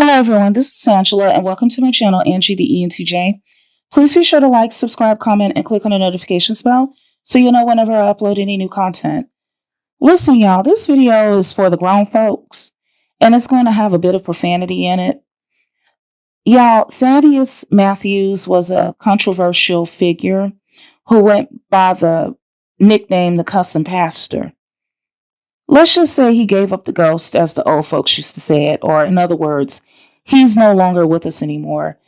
Hello everyone, this is Angela and welcome to my channel, Angie the ENTJ. Please be sure to like, subscribe, comment, and click on the notifications bell so you'll know whenever I upload any new content. Listen y'all, this video is for the grown folks and it's going to have a bit of profanity in it. Y'all, Thaddeus Matthews was a controversial figure who went by the nickname the Cussing Pastor. Let's just say he gave up the ghost, as the old folks used to say it, or in other words, he's no longer with us anymore.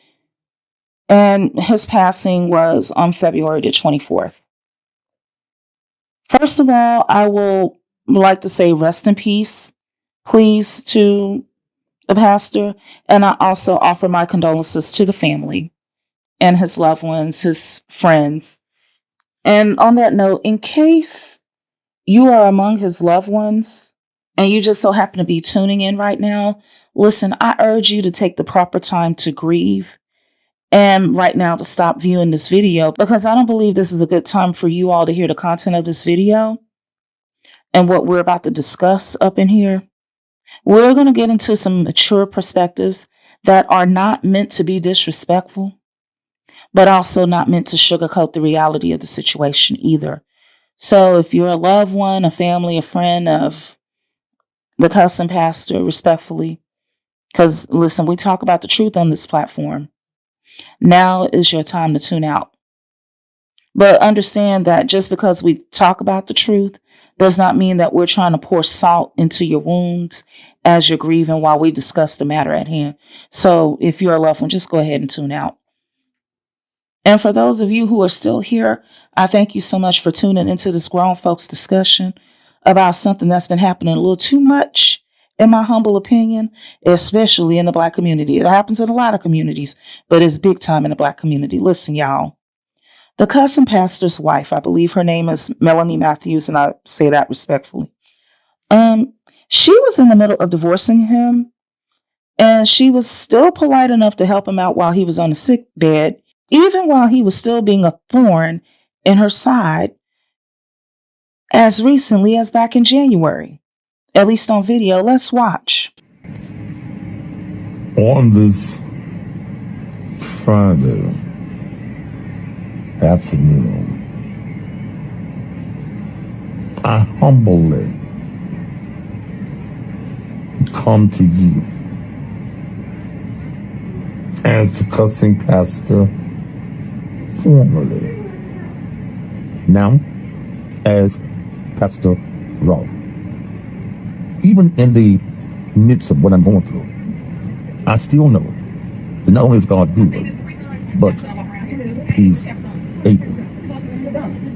And his passing was on February the 24th. First of all, I will like to say rest in peace, please, to the pastor. And I also offer my condolences to the family and his loved ones, his friends. And on that note, in case you are among his loved ones and you just so happen to be tuning in right now, listen, I urge you to take the proper time to grieve and right now to stop viewing this video, because I don't believe this is a good time for you all to hear the content of this video and what we're about to discuss up in here. We're going to get into some mature perspectives that are not meant to be disrespectful, but also not meant to sugarcoat the reality of the situation either. So if you're a loved one, a family, a friend of the Cussing Pastor, respectfully, because listen, we talk about the truth on this platform. Now is your time to tune out. But understand that just because we talk about the truth does not mean that we're trying to pour salt into your wounds as you're grieving while we discuss the matter at hand. So if you're a loved one, just go ahead and tune out. And for those of you who are still here, I thank you so much for tuning into this grown folks discussion about something that's been happening a little too much, in my humble opinion, especially in the Black community. It happens in a lot of communities, but it's big time in the Black community. Listen, y'all. The Cussing Pastor's wife, I believe her name is Melanie Matthews, and I say that respectfully. She was in the middle of divorcing him, and she was still polite enough to help him out while he was on the sick bed, even while he was still being a thorn in her side, as recently as back in January, at least on video. Let's watch. On this Friday afternoon, I humbly come to you as the Cussing Pastor, formerly, now as Pastor Raw. Even in the midst of what I'm going through, I still know that not only is God good, but He's able.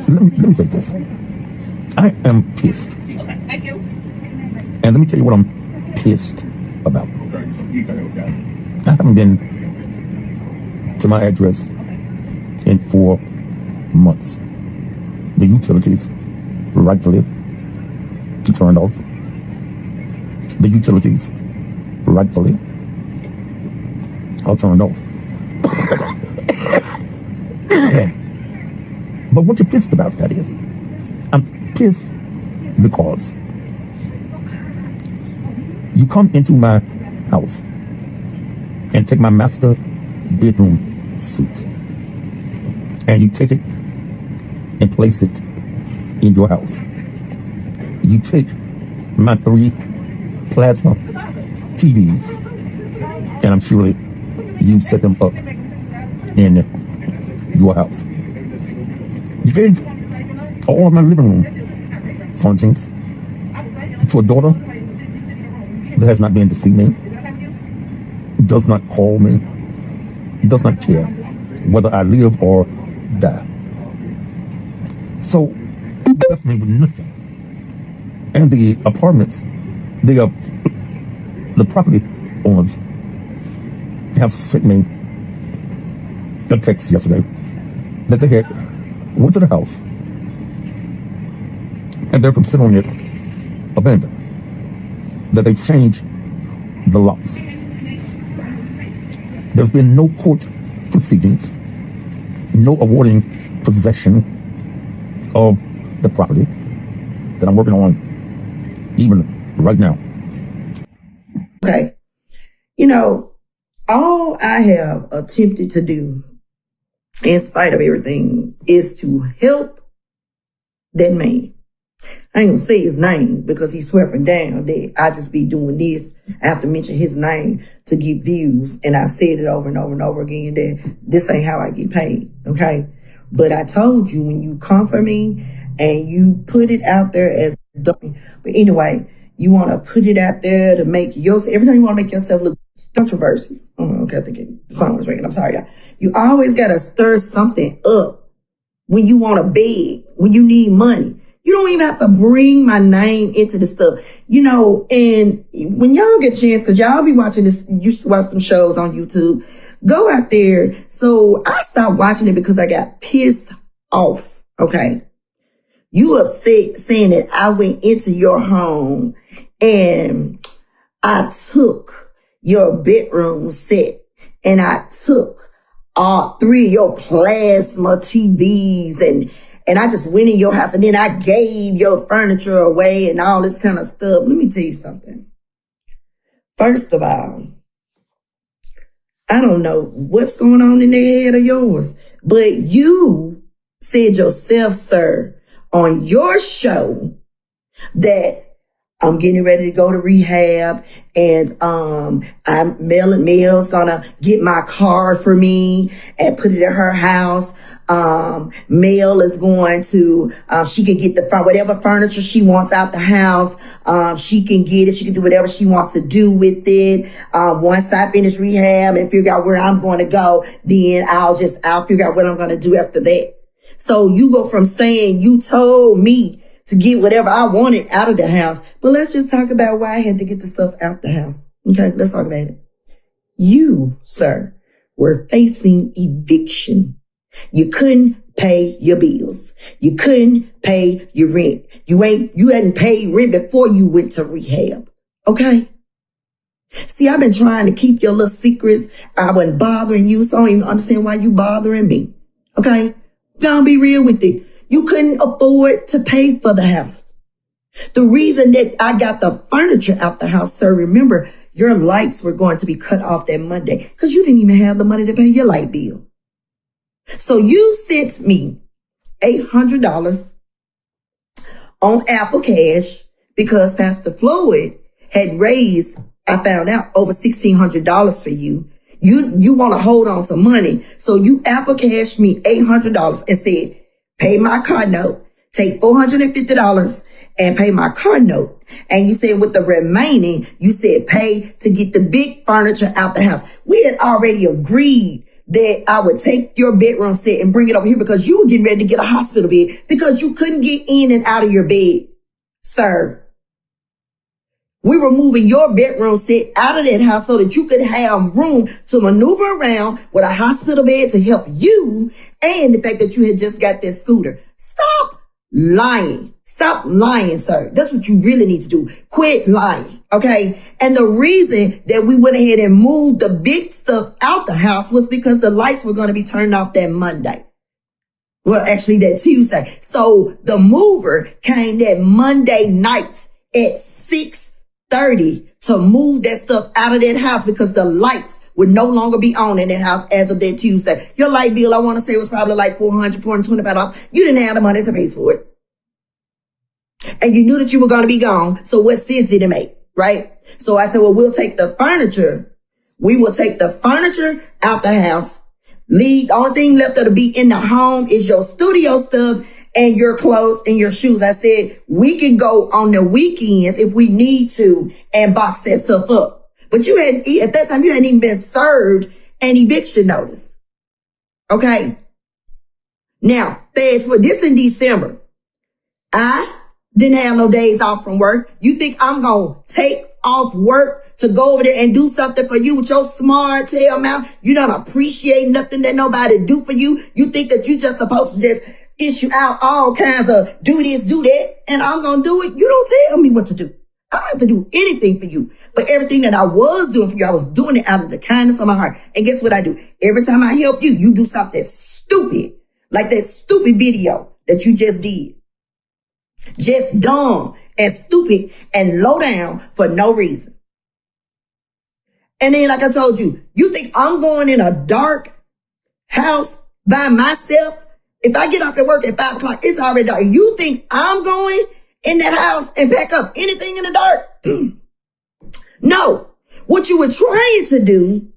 Let me say this. I am pissed. And let me tell you what I'm pissed about. I haven't been to my address in 4 months. The utilities rightfully turned off. The utilities rightfully are turned off. But what you're pissed about, that is, I'm pissed because you come into my house and take my master bedroom suite and you take it and place it in your house. You take my 3 plasma TVs and I'm surely you set them up in your house. You gave all of my living room furnishings to a daughter that has not been to see me, does not call me, does not care whether I live or die. So you left me with nothing. And the apartments, the property owners have sent me a text yesterday that they had went to the house and they're considering it abandoned, that they changed the locks. There's been no court proceedings, no awarding possession of the property that I'm working on even right now. Okay. You know, all I have attempted to do, in spite of everything, is to help that man. I ain't gonna say his name because he's swearing down that I just be doing this. I have to mention his name to get views. And I've said it over and over and over again that this ain't how I get paid. Okay. But I told you, when you come for me and you put it out there as dummy. But anyway, you want to put it out there to make yourself, every time you want to make yourself look controversial. Oh, okay. I think the phone was ringing. I'm sorry, y'all. You always got to stir something up when you want to beg, when you need money. You don't even have to bring my name into the stuff, and when y'all get a chance, cause y'all be watching this, you used to watch some shows on YouTube, go out there. So I stopped watching it because I got pissed off. Okay. You upset saying that I went into your home and I took your bedroom set and I took all 3 of your plasma TVs and I just went in your house and then I gave your furniture away and all this kind of stuff. Let me tell you something. First of all, I don't know what's going on in the head of yours, but you said yourself, sir, on your show that I'm getting ready to go to rehab and Mel's gonna get my card for me and put it at her house. Mel is going to, she can get whatever furniture she wants out the house. She can get it. She can do whatever she wants to do with it. Once I finish rehab and figure out where I'm going to go, then I'll figure out what I'm going to do after that. So you go from saying you told me to get whatever I wanted out of the house. But let's just talk about why I had to get the stuff out the house. Okay, let's talk about it. You, sir, were facing eviction. You couldn't pay your bills. You couldn't pay your rent. You hadn't paid rent before you went to rehab. Okay? See, I've been trying to keep your little secrets. I wasn't bothering you, so I don't even understand why you bothering me. Okay? Gonna be real with it. You couldn't afford to pay for the house. The reason that I got the furniture out the house, sir, remember, your lights were going to be cut off that Monday because you didn't even have the money to pay your light bill. So you sent me $800 on Apple Cash because Pastor Floyd had raised, I found out, over $1,600 for you. You want to hold on to money. So you Apple Cashed me $800 and said, pay my car note, take $450 and pay my car note. And you said with the remaining, you said pay to get the big furniture out the house. We had already agreed that I would take your bedroom set and bring it over here because you were getting ready to get a hospital bed because you couldn't get in and out of your bed, sir. We were moving your bedroom set out of that house so that you could have room to maneuver around with a hospital bed to help you and the fact that you had just got that scooter. Stop lying. Stop lying, sir. That's what you really need to do. Quit lying, okay? And the reason that we went ahead and moved the big stuff out the house was because the lights were going to be turned off that Monday. Well, actually that Tuesday. So the mover came that Monday night at 6:30 to move that stuff out of that house because the lights would no longer be on in that house as of that Tuesday. Your light bill, I want to say, was probably like $425. You didn't have the money to pay for it. And you knew that you were going to be gone. So what sense did it make, right? So I said, well, we'll take the furniture. We will take the furniture out the house. Leave. The only thing left to be in the home is your studio stuff and your clothes and your shoes. I said, we can go on the weekends if we need to and box that stuff up. But you hadn't, at that time, you hadn't even been served an eviction notice. Okay. Now, fast forward, this in December. I didn't have no days off from work. You think I'm going to take off work to go over there and do something for you with your smart tail mouth? You don't appreciate nothing that nobody do for you. You think that you just supposed to just issue out all kinds of do this, do that, and I'm going to do it. You don't tell me what to do. I don't have to do anything for you. But everything that I was doing for you, I was doing it out of the kindness of my heart. And guess what I do? Every time I help you, you do something stupid, like that stupid video that you just did. Just dumb and stupid and low down for no reason. And then, like I told you, you think I'm going in a dark house by myself? If I get off at work at 5 o'clock, it's already dark. You think I'm going in that house and pack up anything in the dark? No. What you were trying to do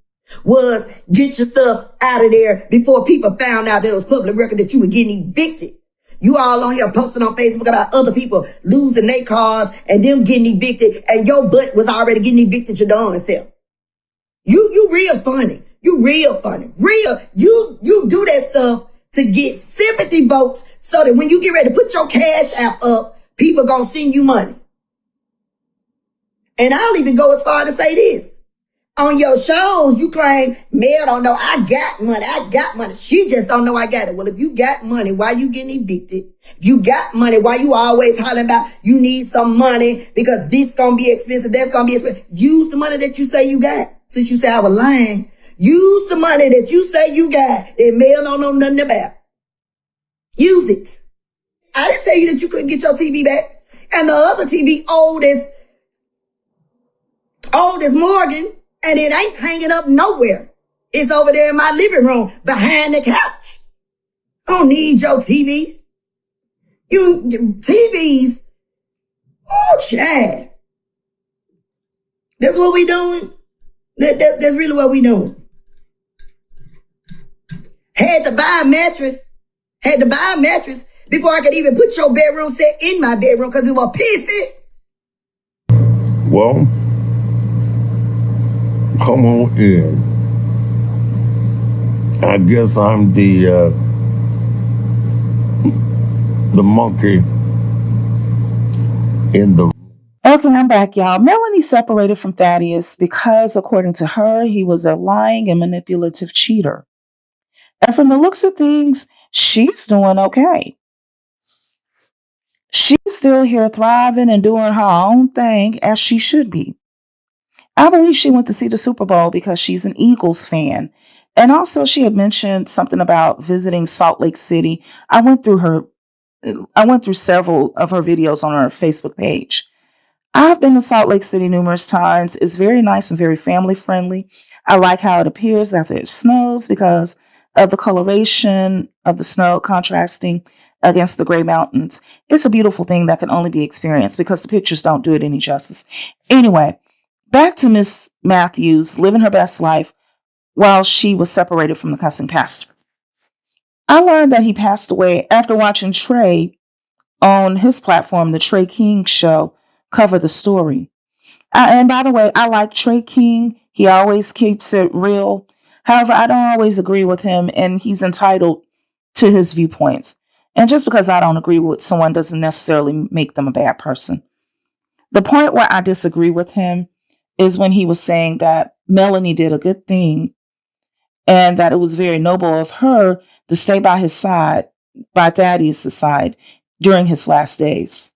was get your stuff out of there before people found out that it was public record that you were getting evicted. You all on here posting on Facebook about other people losing their cars and them getting evicted, and your butt was already getting evicted your darn self. You real funny. You real funny. You do that stuff to get sympathy votes so that when you get ready to put your cash app up, people gonna send you money. And I'll even go as far to say this. On your shows, you claim, Mel don't know I got money. She just don't know I got it. Well, if you got money, why you getting evicted? If you got money, why you always hollering about you need some money because this gonna be expensive, that's gonna be expensive? Use the money that you say you got. Since you say I was lying, use the money that you say you got that Mel don't know nothing about. Use it. I didn't tell you that you couldn't get your TV back. And the other TV old as Morgan, and it ain't hanging up nowhere. It's over there in my living room behind the couch. I don't need your TV. TVs. Oh, Chad. That's what we doing. That's really what we doing. Had to buy a mattress before I could even put your bedroom set in my bedroom because it was pissy. Well, come on in. I guess I'm the monkey in the... Okay, I'm back, y'all. Melanie separated from Thaddeus because, according to her, he was a lying and manipulative cheater. And from the looks of things, she's doing okay. She's still here thriving and doing her own thing as she should be. I believe she went to see the Super Bowl because she's an Eagles fan. And also she had mentioned something about visiting Salt Lake City. I went through several of her videos on her Facebook page. I've been to Salt Lake City numerous times. It's very nice and very family friendly. I like how it appears after it snows because of the coloration of the snow contrasting against the gray mountains. It's a beautiful thing that can only be experienced because the pictures don't do it any justice. Anyway, back to Miss Matthews living her best life while she was separated from the Cussing Pastor. I learned that he passed away after watching Trey on his platform, the Trey King Show, cover the story. And by the way, I like Trey King. He always keeps it real. However, I don't always agree with him, and he's entitled to his viewpoints. And just because I don't agree with someone doesn't necessarily make them a bad person. The point where I disagree with him is when he was saying that Melanie did a good thing and that it was very noble of her to stay by his side, by Thaddeus' side, during his last days.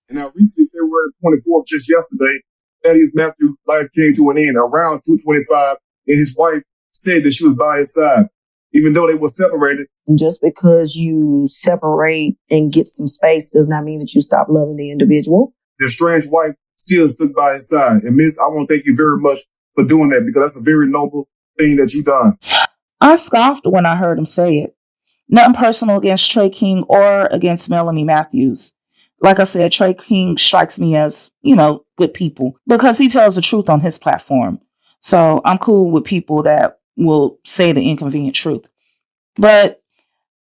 And now recently, February 24th, just yesterday, Thaddeus Matthews' life came to an end around 2:25, and his wife said that she was by his side, even though they were separated. Just because you separate and get some space does not mean that you stop loving the individual. The estranged wife still stood by his side. And Miss, I want to thank you very much for doing that because that's a very noble thing that you've done. I scoffed when I heard him say it. Nothing personal against Trey King or against Melanie Matthews. Like I said, Trey King strikes me as, good people because he tells the truth on his platform. So I'm cool with people that will say the inconvenient truth. But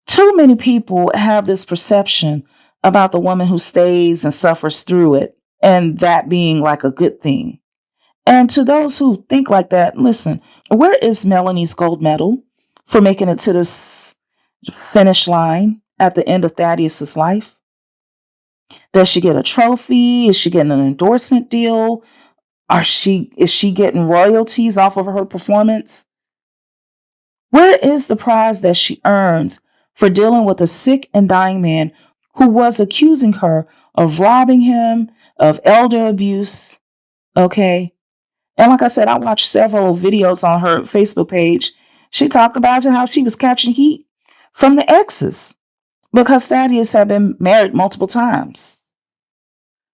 too many people have this perception about the woman who stays and suffers through it, and that being like a good thing. And to those who think like that, listen, where is Melanie's gold medal for making it to this finish line at the end of Thaddeus' life? Does she get a trophy? Is she getting an endorsement deal? Is she getting royalties off of her performance? Where is the prize that she earns for dealing with a sick and dying man who was accusing her of robbing him, of elder abuse? Okay. And like I said, I watched several videos on her Facebook page. She talked about how she was catching heat from the exes because Thaddeus had been married multiple times.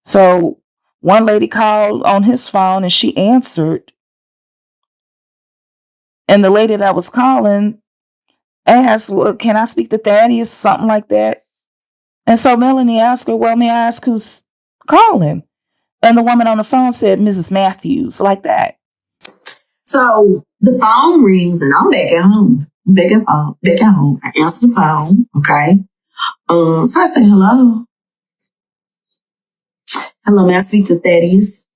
So one lady called on his phone and she answered And the lady that was calling asked, well, can I speak to Thaddeus? Something like that. And so Melanie asked her, well, may I ask who's calling? And the woman on the phone said, Mrs. Matthews, like that. So the phone rings and I'm back at home. Back at home. I answer the phone. Okay. So I say, hello. Hello, may I speak to Thaddeus?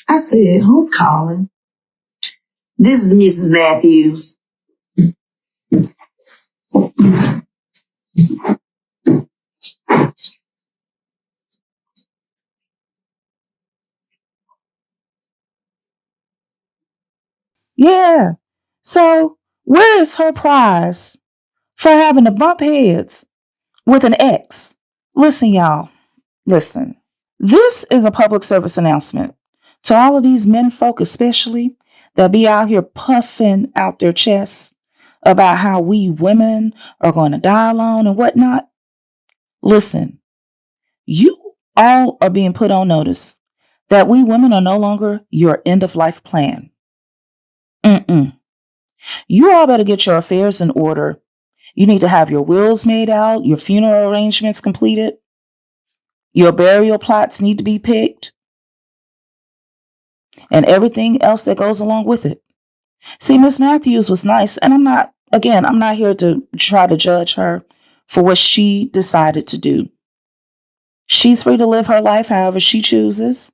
I said, who's calling? This is Mrs. Matthews. Yeah. So where is her prize for having to bump heads with an ex? Listen, y'all. Listen. This is a public service announcement to all of these men folk, especially that be out here puffing out their chests about how we women are going to die alone and whatnot. Listen, you all are being put on notice that we women are no longer your end of life plan. Mm-mm. You all better get your affairs in order. You need to have your wills made out, your funeral arrangements completed, your burial plots need to be picked, and everything else that goes along with it. See, Miss Matthews was nice, and I'm not here to try to judge her for what she decided to do. She's free to live her life however she chooses,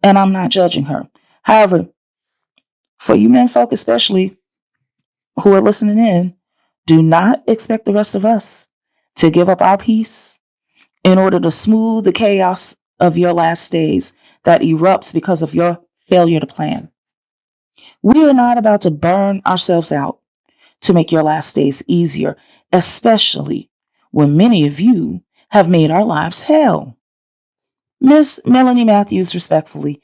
and I'm not judging her. However, for you men folk especially who are listening in, do not expect the rest of us to give up our peace in order to smooth the chaos of your last days that erupts because of your failure to plan. We are not about to burn ourselves out to make your last days easier, especially when many of you have made our lives hell. Miss Melanie Matthews, respectfully,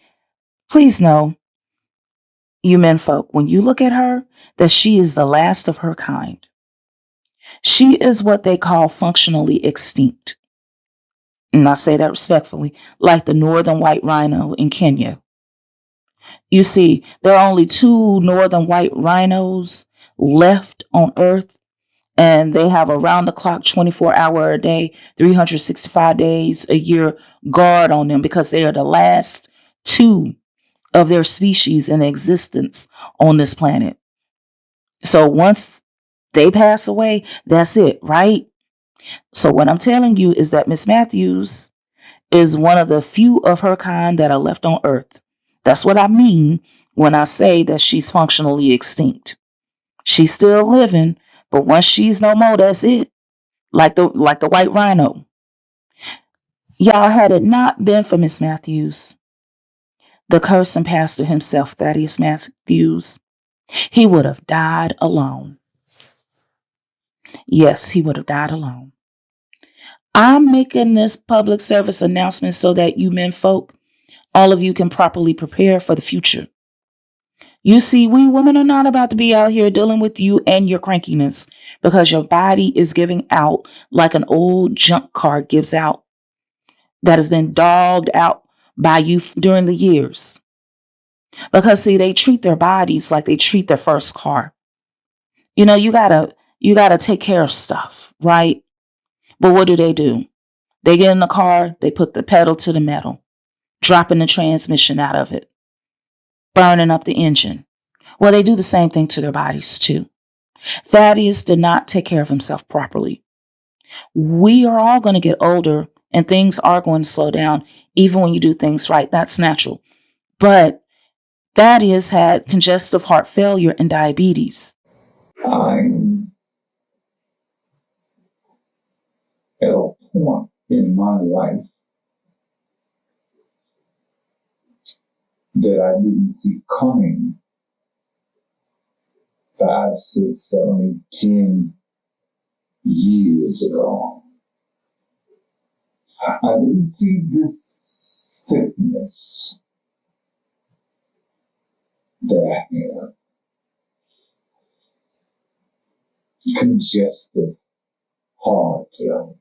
please know, you men folk, when you look at her, that she is the last of her kind. She is what they call functionally extinct. And I say that respectfully, like the northern white rhino in Kenya. You see, there are only two northern white rhinos left on Earth, and they have a round the clock 24-hour a day, 365 days a year guard on them because they are the last two of their species in existence on this planet. So once they pass away, that's it, right? So what I'm telling you is that Miss Matthews is one of the few of her kind that are left on Earth. That's what I mean when I say that she's functionally extinct. She's still living, but once she's no more, that's it. Like the white rhino. Y'all, had it not been for Miss Matthews, the cursing pastor himself, Thaddeus Matthews, he would have died alone. Yes, he would have died alone. I'm making this public service announcement so that you men folk, all of you can properly prepare for the future. You see, we women are not about to be out here dealing with you and your crankiness because your body is giving out like an old junk car gives out that has been dogged out by you during the years. Because see, they treat their bodies like they treat their first car. You know, you gotta take care of stuff, right? But what do? They get in the car, they put the pedal to the metal, dropping the transmission out of it, burning up the engine. Well, they do the same thing to their bodies too. Thaddeus did not take care of himself properly. We are all going to get older and things are going to slow down, even when you do things right. That's natural. But Thaddeus had congestive heart failure and diabetes. I'm at a point in my life that I didn't see coming 5, 6, 7, 8, 10 years ago. I didn't see this sickness that I have. Congestive heart failure,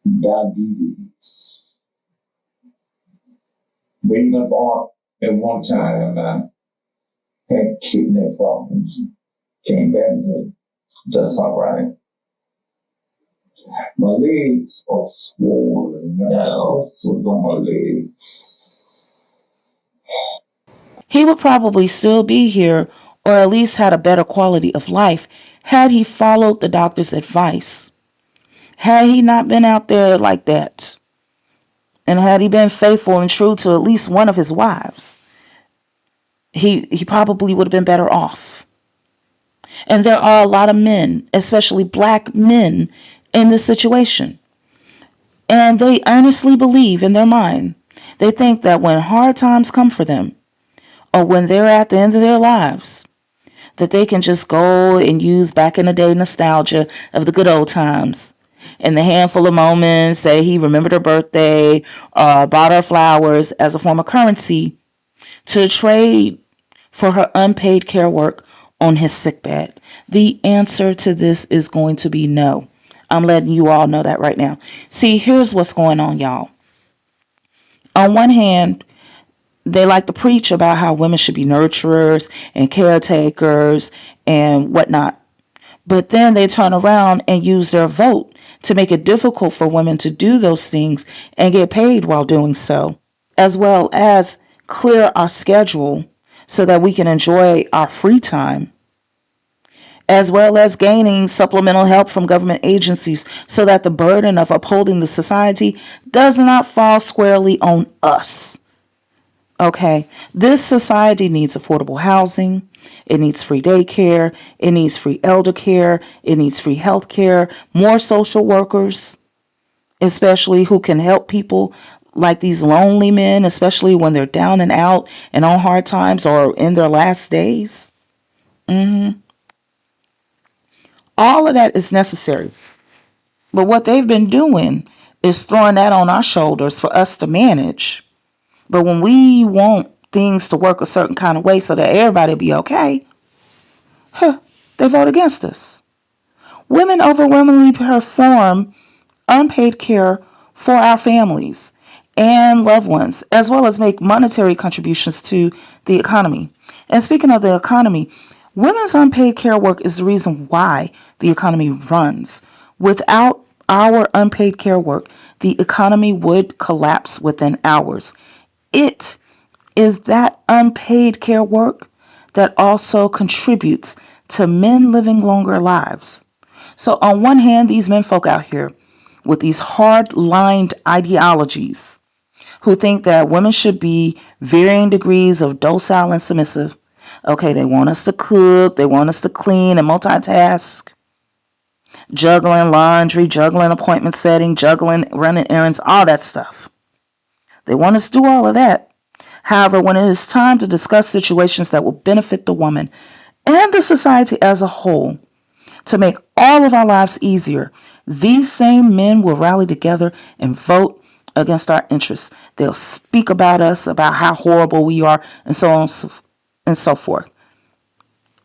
diabetes, being a thought At one time, I had kidney problems. Came back and said, that's all right. My legs are swollen now. So it's on my legs. He would probably still be here, or at least had a better quality of life, had he followed the doctor's advice. Had he not been out there like that, and had he been faithful and true to at least one of his wives, he probably would have been better off. And there are a lot of men, especially black men, in this situation. And they earnestly believe in their mind, they think that when hard times come for them, or when they're at the end of their lives, that they can just go and use back in the day nostalgia of the good old times and the handful of moments that he remembered her birthday or bought her flowers as a form of currency to trade for her unpaid care work on his sickbed. The answer to this is going to be no. I'm letting you all know that right now. See, here's what's going on, y'all. On one hand, they like to preach about how women should be nurturers and caretakers and whatnot. But then they turn around and use their vote to make it difficult for women to do those things and get paid while doing so, as well as clear our schedule so that we can enjoy our free time, as well as gaining supplemental help from government agencies so that the burden of upholding the society does not fall squarely on us. Okay, this society needs affordable housing. It needs free daycare. It needs free elder care. It needs free health care. More social workers, especially who can help people like these lonely men, especially when they're down and out and on hard times or in their last days. All of that is necessary. But what they've been doing is throwing that on our shoulders for us to manage. But when we want things to work a certain kind of way so that everybody will be okay, they vote against us. Women overwhelmingly perform unpaid care for our families and loved ones, as well as make monetary contributions to the economy. And speaking of the economy, women's unpaid care work is the reason why the economy runs. Without our unpaid care work, the economy would collapse within hours. It is that unpaid care work that also contributes to men living longer lives. So on one hand, these men folk out here with these hard-lined ideologies who think that women should be varying degrees of docile and submissive. Okay, they want us to cook, they want us to clean and multitask, juggling laundry, juggling appointment setting, juggling running errands, all that stuff. They want us to do all of that. However, when it is time to discuss situations that will benefit the woman and the society as a whole to make all of our lives easier, these same men will rally together and vote against our interests. They'll speak about us, about how horrible we are, and so on and so forth.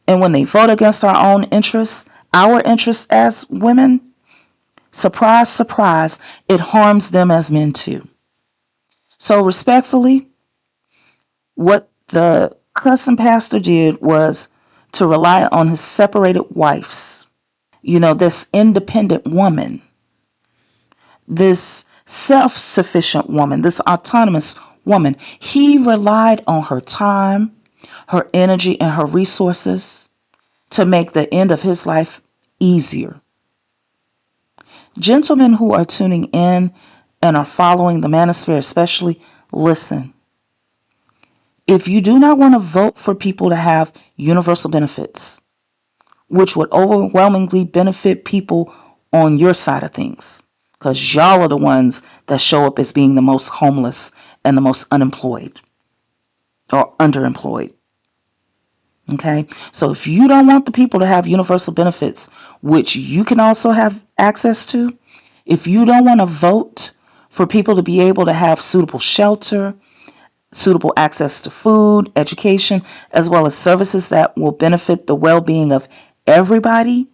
And when they vote against our own interests, our interests as women, surprise, surprise, it harms them as men too. So respectfully, what the Cussing Pastor did was to rely on his separated wives. This independent woman, this self-sufficient woman, this autonomous woman. He relied on her time, her energy, and her resources to make the end of his life easier. Gentlemen who are tuning in and are following the manosphere especially, listen. If you do not want to vote for people to have universal benefits, which would overwhelmingly benefit people on your side of things, because y'all are the ones that show up as being the most homeless and the most unemployed or underemployed. Okay, so if you don't want the people to have universal benefits, which you can also have access to, if you don't want to vote for people to be able to have suitable shelter, suitable access to food, education, as well as services that will benefit the well-being of everybody,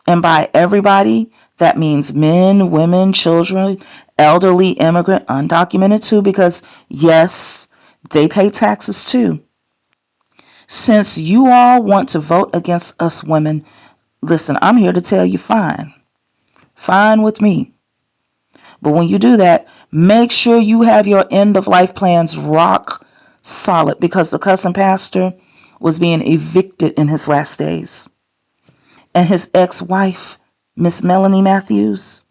and by everybody, that means men, women, children, elderly, immigrant, undocumented too, because yes, They pay taxes too. Since you all want to vote against us women, listen, I'm here to tell you fine. Fine with me. But when you do that, make sure you have your end of life plans rock solid, because the Cussing Pastor was being evicted in his last days. And his ex-wife, Miss Melanie Matthews,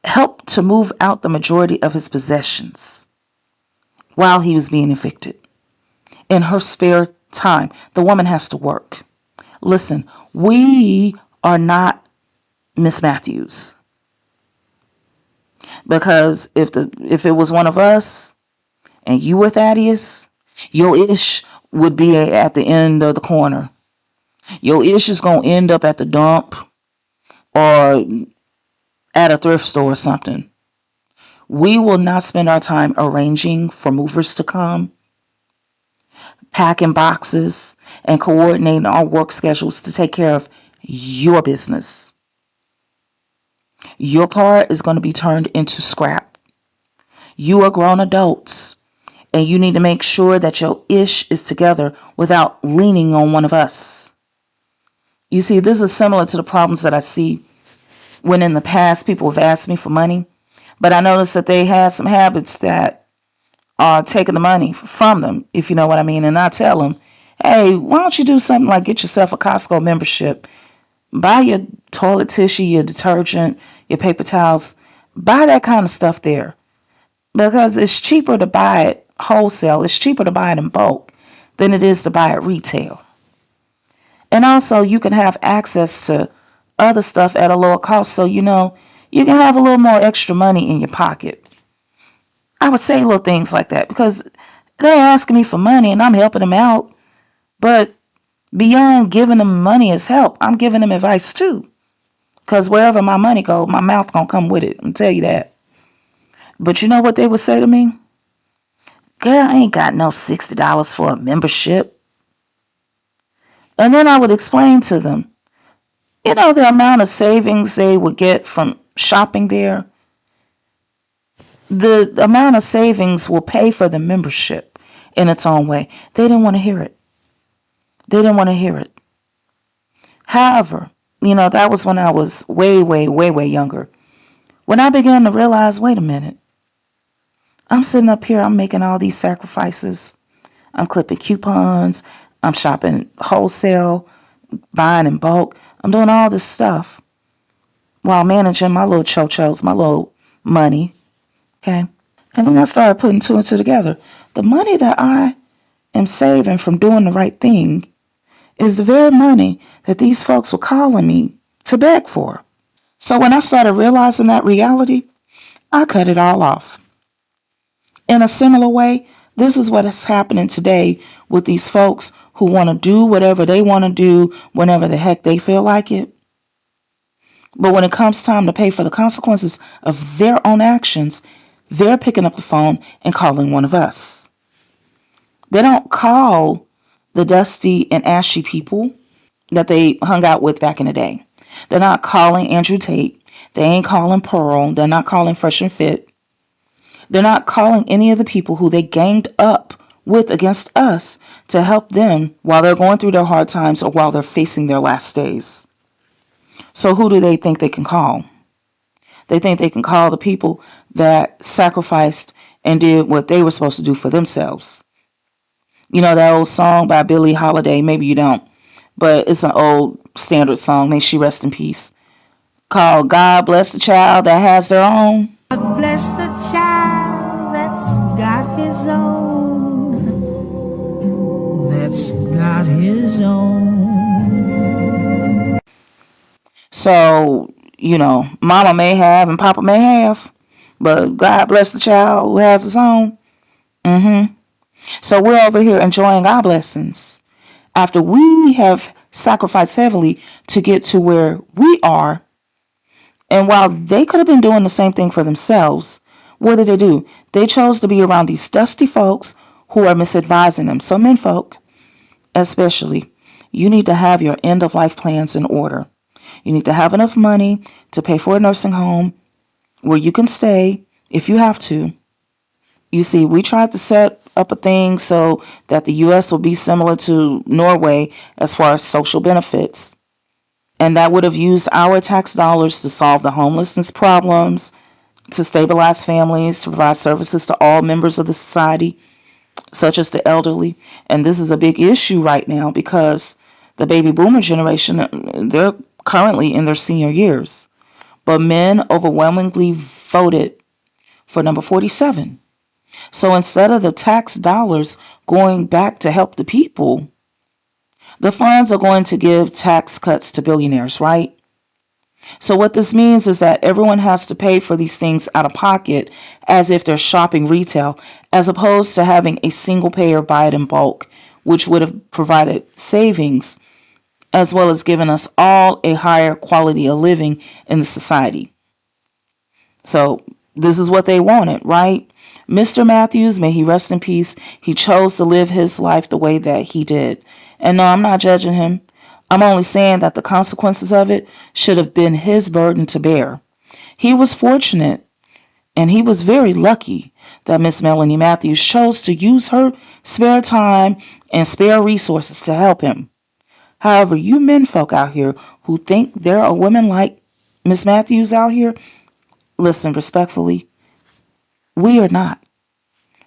helped to move out the majority of his possessions while he was being evicted. In her spare time, the woman has to work. Listen, we are not Miss Matthews. Because if it was one of us and you were Thaddeus, your ish would be at the end of the corner. Your ish is going to end up at the dump or at a thrift store or something. We will not spend our time arranging for movers to come, packing boxes, and coordinating our work schedules to take care of your business. Your part is going to be turned into scrap. You are grown adults, and you need to make sure that your ish is together without leaning on one of us. You see, this is similar to the problems that I see when in the past people have asked me for money, but I noticed that they had some habits that are taking the money from them, if you know what I mean. And I tell them, hey, why don't you do something like get yourself a Costco membership, buy your toilet tissue, your detergent, your paper towels, buy that kind of stuff there, because it's cheaper to buy it wholesale. It's cheaper to buy it in bulk than it is to buy it retail. And also you can have access to other stuff at a lower cost, so you can have a little more extra money in your pocket. I would say little things like that because they're asking me for money and I'm helping them out. But beyond giving them money as help, I'm giving them advice too. Because wherever my money goes, my mouth gonna come with it. I'm tell you that. But you know what they would say to me? Girl, I ain't got no $60 for a membership. And then I would explain to them, the amount of savings they would get from shopping there, the amount of savings will pay for the membership in its own way. They didn't want to hear it. However, that was when I was way, way, way, way younger. When I began to realize, wait a minute, I'm sitting up here, I'm making all these sacrifices. I'm clipping coupons, I'm shopping wholesale, buying in bulk. I'm doing all this stuff while managing my little cho-chos, my little money. Okay. And then I started putting two and two together. The money that I am saving from doing the right thing is the very money that these folks were calling me to beg for. So when I started realizing that reality, I cut it all off. In a similar way, this is what is happening today with these folks who want to do whatever they want to do whenever the heck they feel like it. But when it comes time to pay for the consequences of their own actions, they're picking up the phone and calling one of us. They don't call the dusty and ashy people that they hung out with back in the day. They're not calling Andrew Tate. They ain't calling Pearl. They're not calling Fresh and Fit. They're not calling any of the people who they ganged up with against us to help them while they're going through their hard times or while they're facing their last days. So who do they think they can call? They think they can call the people that sacrificed and did what they were supposed to do for themselves. That old song by Billie Holiday, maybe you don't, but it's an old standard song, may she rest in peace, called God Bless the Child That Has Their Own. God bless the child that's got his own, that's got his own. So, mama may have and papa may have, but God bless the child who has his own. So we're over here enjoying our blessings after we have sacrificed heavily to get to where we are. And while they could have been doing the same thing for themselves, what did they do? They chose to be around these dusty folks who are misadvising them. So men folk, especially, you need to have your end of life plans in order. You need to have enough money to pay for a nursing home where you can stay if you have to. You see, we tried to set up a thing so that the U.S. will be similar to Norway as far as social benefits. And that would have used our tax dollars to solve the homelessness problems, to stabilize families, to provide services to all members of the society, such as the elderly. And this is a big issue right now because the baby boomer generation, they're currently in their senior years. But men overwhelmingly voted for number 47. So instead of the tax dollars going back to help the people, the funds are going to give tax cuts to billionaires, right? So what this means is that everyone has to pay for these things out of pocket as if they're shopping retail, as opposed to having a single payer buy it in bulk, which would have provided savings as well as given us all a higher quality of living in the society. So this is what they wanted, right? Mr. Matthews, may he rest in peace, he chose to live his life the way that he did. And no, I'm not judging him. I'm only saying that the consequences of it should have been his burden to bear. He was fortunate and he was very lucky that Miss Melanie Matthews chose to use her spare time and spare resources to help him. However, you men folk out here who think there are women like Miss Matthews out here, listen respectfully, we are not.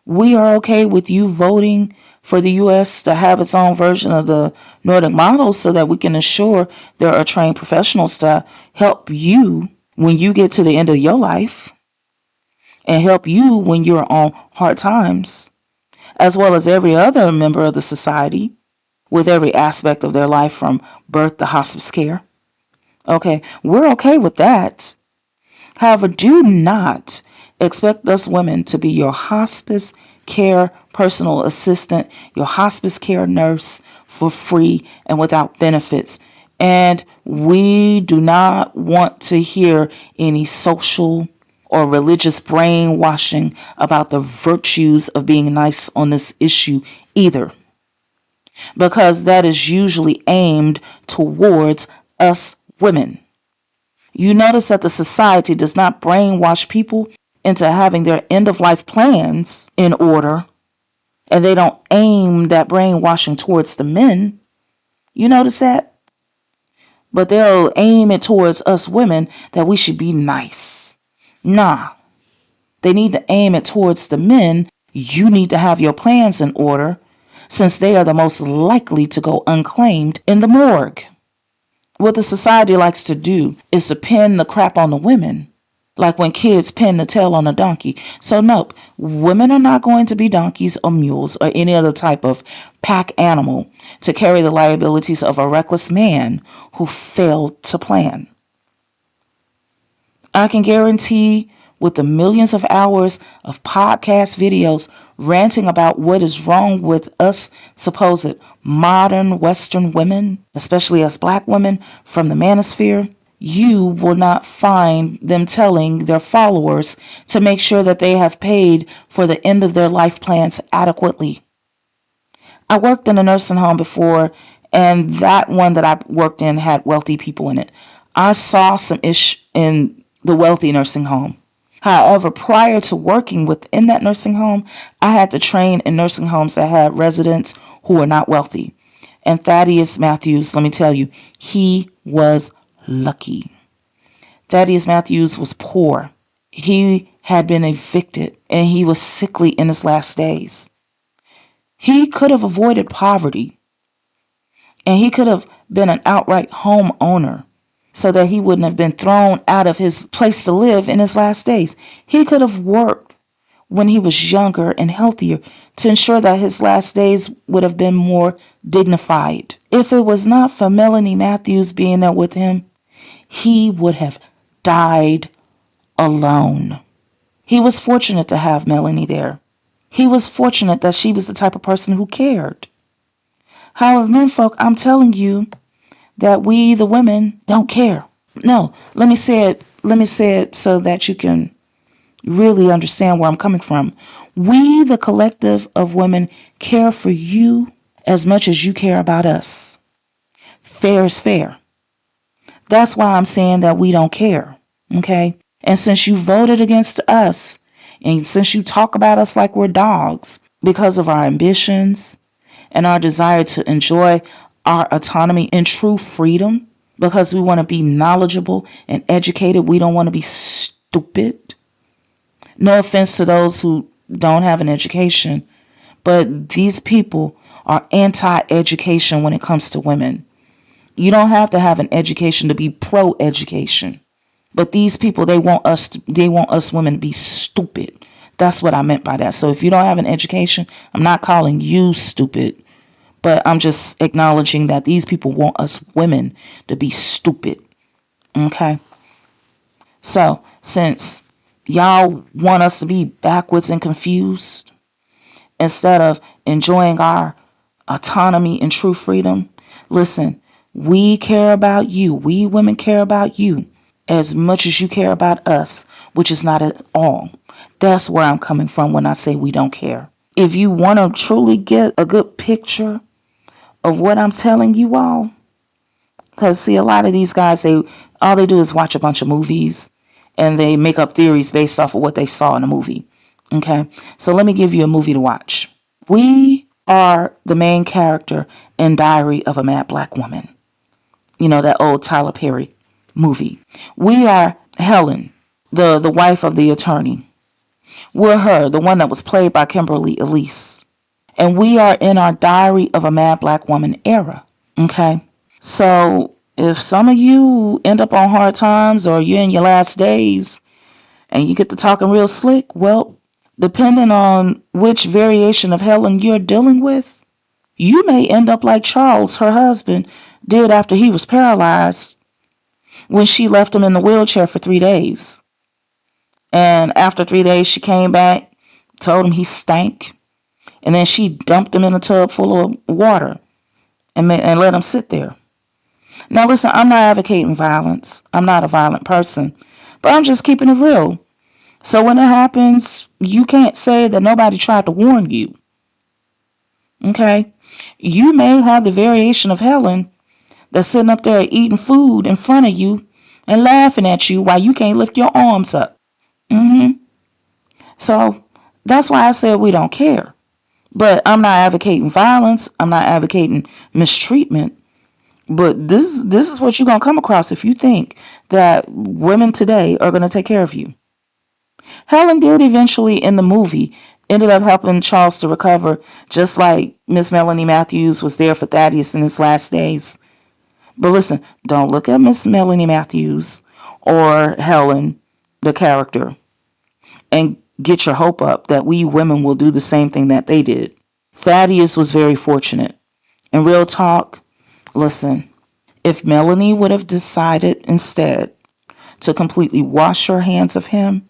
We are okay with you voting for the U.S. to have its own version of the Nordic model so that we can ensure there are trained professionals to help you when you get to the end of your life and help you when you're on hard times, as well as every other member of the society with every aspect of their life from birth to hospice care. Okay, we're okay with that. However, do not expect us women to be your hospice care personal assistant, your hospice care nurse for free and without benefits. And we do not want to hear any social or religious brainwashing about the virtues of being nice on this issue either, because that is usually aimed towards us women. You notice that the society does not brainwash people into having their end of life plans in order, and they don't aim that brainwashing towards the men. You notice that? But they'll aim it towards us women that we should be nice. Nah, they need to aim it towards the men. You need to have your plans in order, since they are the most likely to go unclaimed in the morgue. What the society likes to do is to pin the crap on the women, like when kids pin the tail on a donkey. So nope, women are not going to be donkeys or mules or any other type of pack animal to carry the liabilities of a reckless man who failed to plan. I can guarantee with the millions of hours of podcast videos ranting about what is wrong with us supposed modern Western women, especially us black women from the manosphere, you will not find them telling their followers to make sure that they have paid for the end of their life plans adequately. I worked in a nursing home before, and that one that I worked in had wealthy people in it. I saw some ish in the wealthy nursing home. However, prior to working within that nursing home, I had to train in nursing homes that had residents who were not wealthy. And Thaddeus Matthews, let me tell you, he was lucky. Thaddeus Matthews was poor. He had been evicted and he was sickly in his last days. He could have avoided poverty and he could have been an outright homeowner so that he wouldn't have been thrown out of his place to live in his last days. He could have worked when he was younger and healthier to ensure that his last days would have been more dignified. If it was not for Melanie Matthews being there with him, he would have died alone. He was fortunate to have Melanie there. He was fortunate that she was the type of person who cared. However, menfolk, I'm telling you that we, the women, don't care. No, let me say it so that you can really understand where I'm coming from. We, the collective of women, care for you as much as you care about us. Fair is fair. That's why I'm saying that we don't care. Okay? And since you voted against us And since you talk about us like we're dogs because of our ambitions and our desire to enjoy our autonomy and true freedom, because we want to be knowledgeable and educated, we don't want to be stupid. No offense to those who don't have an education, but these people are anti-education when it comes to women. You don't have to have an education to be pro-education. But these people, they want us women to be stupid. That's what I meant by that. So if you don't have an education, I'm not calling you stupid, but I'm just acknowledging that these people want us women to be stupid. Okay? So since y'all want us to be backwards and confused, instead of enjoying our autonomy and true freedom, listen, we care about you. We women care about you as much as you care about us, which is not at all. That's where I'm coming from when I say we don't care. If you want to truly get a good picture of what I'm telling you all, because see, a lot of these guys, all they do is watch a bunch of movies and they make up theories based off of what they saw in a movie. Okay, so let me give you a movie to watch. We are the main character in Diary of a Mad Black Woman. You know, that old Tyler Perry movie. We are Helen, the wife of the attorney. We're her, the one that was played by Kimberly Elise. And we are in our Diary of a Mad Black Woman era. Okay? So if some of you end up on hard times or you're in your last days and you get to talking real slick, well, depending on which variation of Helen you're dealing with, you may end up like Charles, her husband, did after he was paralyzed when she left him in the wheelchair for 3 days. And after 3 days, she came back, told him he stank, and then she dumped him in a tub full of water and let him sit there. Now, listen, I'm not advocating violence. I'm not a violent person, but I'm just keeping it real. So when it happens, you can't say that nobody tried to warn you. Okay? You may have the variation of Helen that's sitting up there eating food in front of you and laughing at you while you can't lift your arms up. So that's why I said we don't care. But I'm not advocating violence. I'm not advocating mistreatment. But this is what you're going to come across if you think that women today are going to take care of you. Helen did eventually, in the movie, ended up helping Charles to recover, just like Miss Melanie Matthews was there for Thaddeus in his last days. But listen, don't look at Miss Melanie Matthews or Helen, the character, and get your hope up that we women will do the same thing that they did. Thaddeus was very fortunate. And real talk, listen, if Melanie would have decided instead to completely wash her hands of him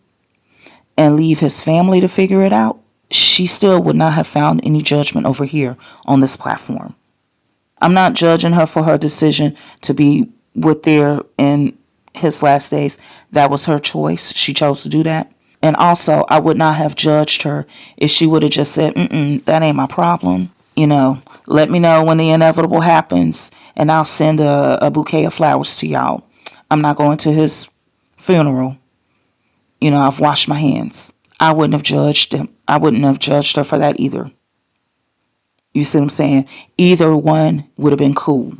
and leave his family to figure it out, she still would not have found any judgment over here on this platform. I'm not judging her for her decision to be with there in his last days. That was her choice. She chose to do that. And also, I would not have judged her if she would have just said, that ain't my problem. You know, let me know when the inevitable happens and I'll send a bouquet of flowers to y'all. I'm not going to his funeral. You know, I've washed my hands. I wouldn't have judged him. I wouldn't have judged her for that either. You see what I'm saying? Either one would have been cool.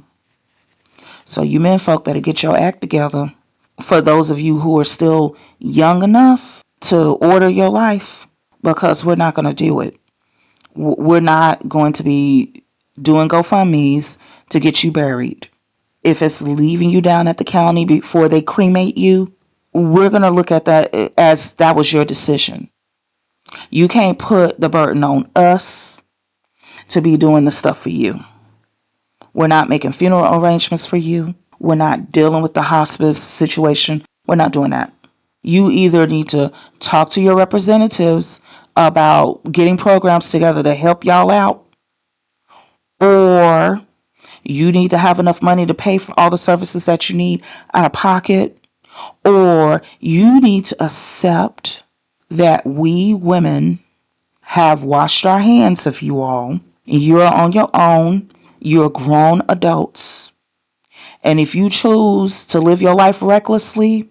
So you men folk better get your act together. For those of you who are still young enough to order your life, because we're not going to do it. We're not going to be doing GoFundMes to get you buried. If it's leaving you down at the county before they cremate you, we're going to look at that as that was your decision. You can't put the burden on us to be doing the stuff for you. We're not making funeral arrangements for you. We're not dealing with the hospice situation. We're not doing that. You either need to talk to your representatives about getting programs together to help y'all out, or you need to have enough money to pay for all the services that you need out of pocket, or you need to accept that we women have washed our hands of you all. You're on your own. You're grown adults. And if you choose to live your life recklessly,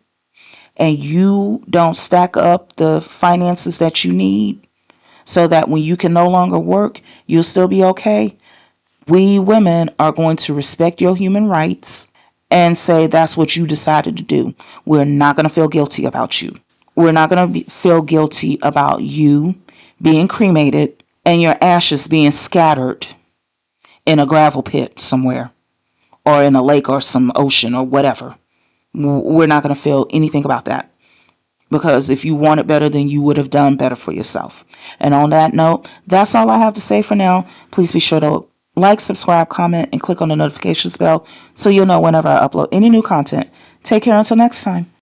and you don't stack up the finances that you need so that when you can no longer work, you'll still be okay, we women are going to respect your human rights and say that's what you decided to do. We're not going to feel guilty about you. We're not going to feel guilty about you being cremated and your ashes being scattered in a gravel pit somewhere or in a lake or some ocean or whatever. We're not going to feel anything about that, because if you wanted better, then you would have done better for yourself. And on that note, that's all I have to say for now. Please be sure to like, subscribe, comment, and click on the notifications bell so you'll know whenever I upload any new content. Take care until next time.